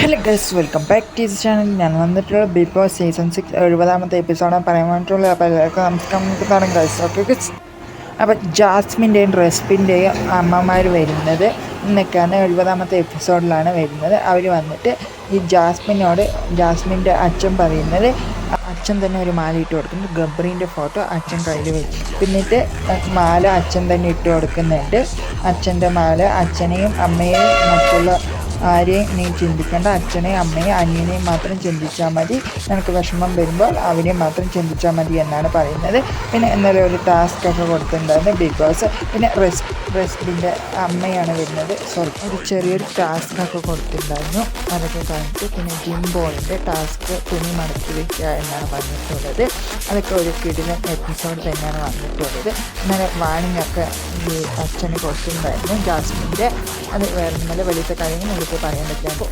Hello guys, welcome back to this channel. ഞാൻ വന്നിട്ടുള്ള big boss season 6 70ാമത്തെ എപ്പിസോഡാണ് പറയാൻ വേണ്ടിയിട്ടുള്ളത്. അപ്പോൾ എല്ലാവർക്കും നമസ്കാരം. നമുക്ക് തുടങ്ങാം ഗൈസ്. ഓക്കെ ഗൈസ്, അപ്പോൾ ജാസ്മിൻ്റെയും റെസ്പിൻ്റെയും അമ്മമാർ വരുന്നത് എന്നൊക്കെയാണ് 70ാമത്തെ എപ്പിസോഡിലാണ് വരുന്നത്. അവർ വന്നിട്ട് ഈ ജാസ്മിൻ്റെ അച്ഛൻ പറയുന്നത്, അച്ഛൻ തന്നെ ഒരു മാല ഇട്ട് കൊടുക്കുന്നു. ഗബ്രീൻ്റെ ഫോട്ടോ അച്ഛൻ കയ്യിൽ വെച്ച്, പിന്നിട്ട് മാല അച്ഛൻ തന്നെ ഇട്ട് കൊടുക്കുന്നുണ്ട്. അച്ഛൻ്റെ മാല അച്ഛനെയും അമ്മയെയും മറ്റുള്ള ആരെയും നീ ചിന്തിക്കേണ്ട, അച്ഛനെയും അമ്മയും അനിയനെയും മാത്രം ചിന്തിച്ചാൽ മതി. നിനക്ക് വിഷമം വരുമ്പോൾ അവരെയും മാത്രം ചിന്തിച്ചാൽ മതി എന്നാണ് പറയുന്നത്. പിന്നെ ഇന്നലെ ഒരു ടാസ്ക് ഒക്കെ കൊടുത്തിട്ടുണ്ടായിരുന്നു ബിഗ് ബോസ്. പിന്നെ റെസ്പിൻ്റെ അമ്മയാണ് വരുന്നത്. ഒരു ചെറിയൊരു ടാസ്ക് ഒക്കെ കൊടുത്തിട്ടുണ്ടായിരുന്നു. അതൊക്കെ കഴിഞ്ഞിട്ട് പിന്നെ ജിംബോളിൻ്റെ ടാസ്ക് തുണി മടക്കി വയ്ക്കുക എന്നാണ് പറഞ്ഞിട്ടുള്ളത്. അതൊക്കെ ഒരു കിടിലൻ എപ്പിസോഡ് തന്നെയാണ് വന്നിട്ടുള്ളത്. ഇന്നലെ വാണിംഗ് ഒക്കെ ഈ അച്ഛന് കൊടുത്തിട്ടുണ്ടായിരുന്നു ജാസ്മിൻ്റെ. അത് വേറെ ഇന്നലെ വെളിയിലത്തെ കാര്യങ്ങൾ നമുക്ക് പറയാൻ പറ്റില്ല. അപ്പോൾ